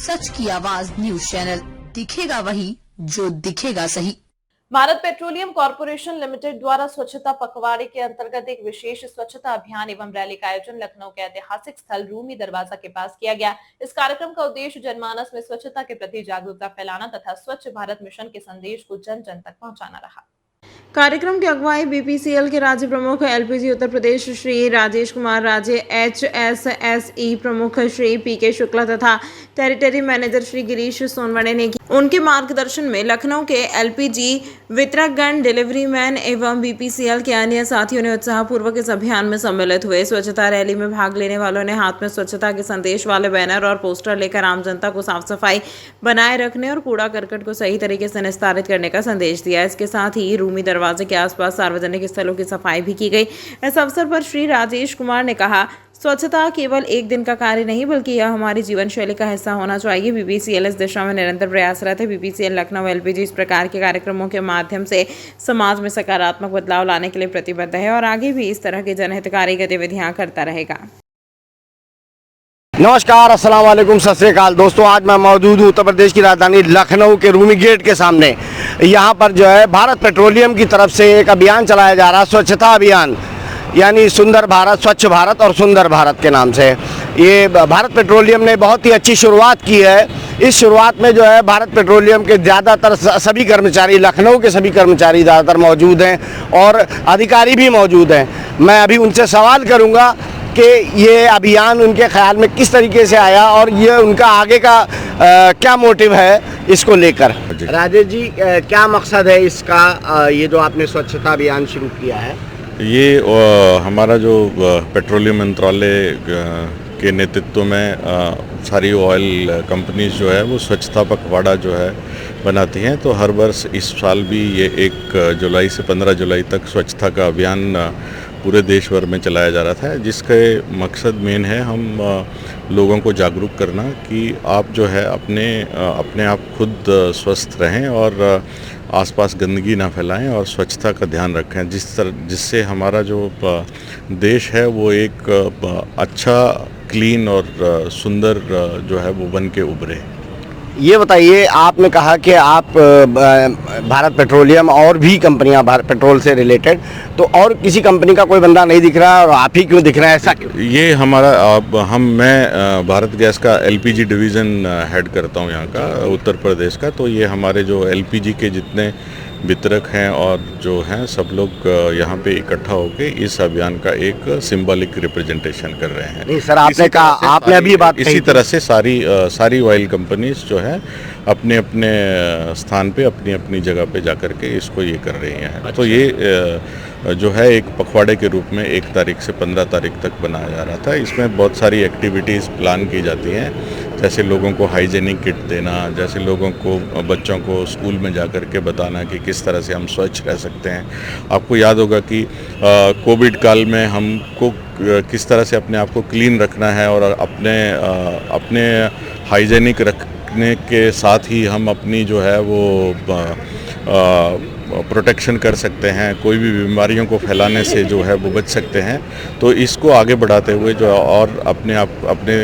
सच की आवाज news channel, दिखेगा वही जो दिखेगा सही। भारत पेट्रोलियम कॉर्पोरेशन लिमिटेड द्वारा स्वच्छता पखवाड़े के अंतर्गत एक विशेष स्वच्छता अभियान एवं रैली का आयोजन लखनऊ के ऐतिहासिक स्थल रूमी दरवाजा के पास किया गया। इस कार्यक्रम का उद्देश्य जनमानस में स्वच्छता के प्रति जागरूकता फैलाना तथा स्वच्छ भारत मिशन के संदेश को जन जन तक पहुंचाना रहा। कार्यक्रम की अगुवाई बीपीसीएल के राज्य प्रमुख एलपीजी उत्तर प्रदेश श्री राजेश कुमार राजे, एचएसएसई प्रमुख श्री पीके शुक्ला तथा टेरिटरी मैनेजर श्री गिरीश सोनवणे ने की। उनके मार्गदर्शन में लखनऊ के एलपीजी वितरकगण, डिलीवरी मैन एवं बीपीसीएल के अन्य साथियों ने उत्साहपूर्वक इस अभियान में सम्मिलित हुए। स्वच्छता रैली में भाग लेने वालों ने हाथ में स्वच्छता के संदेश वाले बैनर और पोस्टर लेकर आम जनता को साफ सफाई बनाए रखने और कूड़ा करकट को सही तरीके से निस्तारित करने का संदेश दिया। इसके साथ ही रूमी दरवाजे के आसपास सार्वजनिक स्थलों की सफाई भी की गई। इस अवसर पर श्री राजेश कुमार ने कहा, स्वच्छता केवल एक दिन का कार्य नहीं बल्कि यह हमारी जीवन शैली का हिस्सा होना चाहिए। बीपीसीएल इस दिशा में निरंतर प्रयासरत है। बीपीसीएल लखनऊ एलपीजी इस प्रकार के कार्यक्रमों के माध्यम से समाज में सकारात्मक बदलाव लाने के लिए प्रतिबद्ध है और आगे भी इस तरह की जनहितकारी गतिविधियां करता रहेगा। नमस्कार, अस्सलाम वालेकुम, सत श्री अकाल दोस्तों। आज मैं मौजूद हूँ उत्तर प्रदेश की राजधानी लखनऊ के रूमी गेट के सामने। यहाँ पर जो है भारत पेट्रोलियम की तरफ से एक अभियान चलाया जा रहा है, स्वच्छता अभियान, यानी सुंदर भारत, स्वच्छ भारत और सुंदर भारत के नाम से। ये भारत पेट्रोलियम ने बहुत ही अच्छी शुरुआत की है। इस शुरुआत में जो है भारत पेट्रोलियम के ज़्यादातर सभी कर्मचारी, लखनऊ के सभी कर्मचारी ज़्यादातर मौजूद हैं और अधिकारी भी मौजूद हैं। मैं अभी उनसे सवाल करूँगा कि ये अभियान उनके ख्याल में किस तरीके से आया और ये उनका आगे का क्या मोटिव है इसको लेकर। राजेश जी, क्या मकसद है इसका, ये जो आपने स्वच्छता अभियान शुरू किया है? ये हमारा जो पेट्रोलियम मंत्रालय के नेतृत्व में सारी ऑयल कंपनीज जो है वो स्वच्छता पखवाड़ा जो है बनाती हैं। तो हर वर्ष इस साल भी ये 1 जुलाई से 15 जुलाई तक स्वच्छता का अभियान पूरे देश भर में चलाया जा रहा था, जिसका मकसद मेन है हम लोगों को जागरूक करना कि आप जो है अपने आप खुद स्वस्थ रहें और आसपास गंदगी ना फैलाएं और स्वच्छता का ध्यान रखें, जिससे हमारा जो देश है वो एक अच्छा, क्लीन और सुंदर जो है वो बन के उभरे। ये बताइए, आपने कहा कि आप भारत पेट्रोलियम और भी कंपनियां भारत पेट्रोल से रिलेटेड, तो और किसी कंपनी का कोई बंदा नहीं दिख रहा और आप ही क्यों दिख रहा है, ऐसा क्यों? ये हमारा मैं भारत गैस का एलपीजी डिवीज़न हेड करता हूँ यहाँ का, उत्तर प्रदेश का। तो ये हमारे जो एलपीजी के जितने वितरक हैं और जो हैं सब लोग यहाँ पे इकट्ठा होकर इस अभियान का एक सिंबॉलिक रिप्रेजेंटेशन कर रहे हैं। नहीं सर, आपने कहा, आपने अभी बात कही, इसी तरह से सारी ऑयल कंपनीज जो है अपने अपने स्थान पे अपनी अपनी जगह पे जाकर के इसको ये कर रही हैं। अच्छा। तो ये जो है एक पखवाड़े के रूप में 1 तारीख से 15 तारीख तक बनाया जा रहा था। इसमें बहुत सारी एक्टिविटीज़ प्लान की जाती हैं, जैसे लोगों को हाइजीनिक किट देना, जैसे लोगों को, बच्चों को स्कूल में जाकर के बताना कि किस तरह से हम स्वच्छ रह सकते हैं। आपको याद होगा कि कोविड काल में हमको किस तरह से अपने आप को क्लीन रखना है और अपने हाइजीनिक रखने के साथ ही हम अपनी जो है वो प्रोटेक्शन कर सकते हैं, कोई भी बीमारियों को फैलाने से जो है वो बच सकते हैं। तो इसको आगे बढ़ाते हुए जो और अपने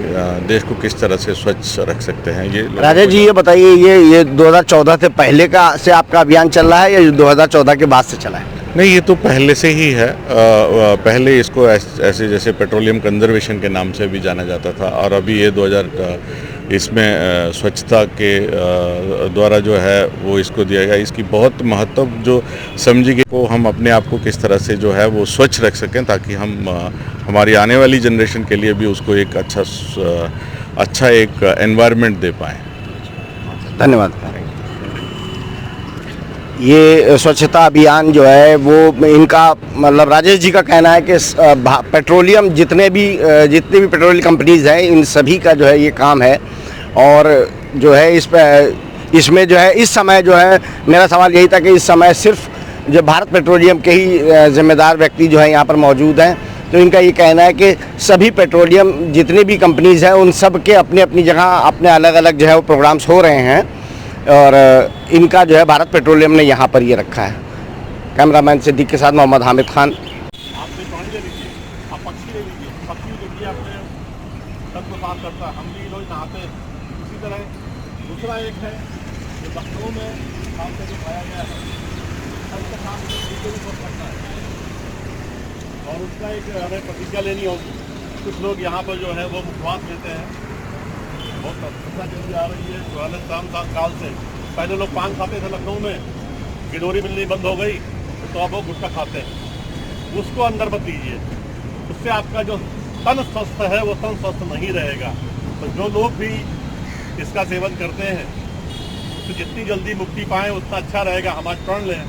देश को किस तरह से स्वच्छ रख सकते हैं। ये राजेश जी, ये बताइए, ये 2014 से पहले से आपका अभियान चल रहा है या 2014 के बाद से चला है? नहीं, ये तो पहले से ही है। पहले इसको ऐसे जैसे पेट्रोलियम कंजर्वेशन के नाम से भी जाना जाता था और अभी ये 2000 इसमें स्वच्छता के द्वारा जो है वो इसको दिया गया। इसकी बहुत महत्व जो समझी गई को हम अपने आप को किस तरह से जो है वो स्वच्छ रख सकें, ताकि हम हमारी आने वाली जनरेशन के लिए भी उसको एक अच्छा एक एनवायरनमेंट दे पाएँ। धन्यवाद। ये स्वच्छता अभियान जो है वो इनका मतलब राजेश जी का कहना है कि पेट्रोलियम जितनी भी पेट्रोलियम कंपनीज हैं इन सभी का जो है ये काम है और जो है इसमें जो है इस समय जो है मेरा सवाल यही था कि इस समय सिर्फ जो भारत पेट्रोलियम के ही जिम्मेदार व्यक्ति जो है यहाँ पर मौजूद हैं। तो इनका ये कहना है कि सभी पेट्रोलियम जितने भी कंपनीज हैं उन सब के अपने अपनी जगह अपने अलग अलग जो है वो प्रोग्राम्स हो रहे हैं और इनका जो है भारत पेट्रोलियम ने यहाँ पर ये रखा है। कैमरामैन सिद्दीक के साथ मोहम्मद हामिद खान। पक्षी ले लीजिए, आपने सब को साफ करता है, हम भी रोज नहाते हैं, इसी तरह दूसरा एक है जो लखनऊ में आपको जो पाया गया है उसका काम भी बहुत करता है और उसका एक हमें प्रतिज्ञा लेनी होगी। कुछ लोग यहाँ पर जो है वो मुखवास लेते हैं, बहुत समस्या चली आ रही है पुराने साल से। पहले लोग पान खाते थे लखनऊ में, गिलोरी मिलनी बंद हो गई तो अब वो गुटखा खाते हैं, उसको अंदर मत लीजिए, उससे आपका जो तन स्वस्थ है वो तन स्वस्थ नहीं रहेगा। तो जो लोग भी इसका सेवन करते हैं तो जितनी जल्दी मुक्ति पाएँ उतना अच्छा रहेगा। हम आज प्रण लें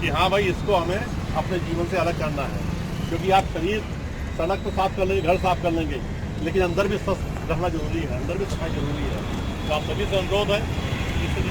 कि हाँ भाई इसको हमें अपने जीवन से अलग करना है, क्योंकि आप शरीर सड़क तो साफ कर लेंगे, घर साफ कर लेंगे, लेकिन अंदर भी स्वस्थ रहना जरूरी है, अंदर भी सफाई जरूरी है। तो आप सभी से अनुरोध है इससे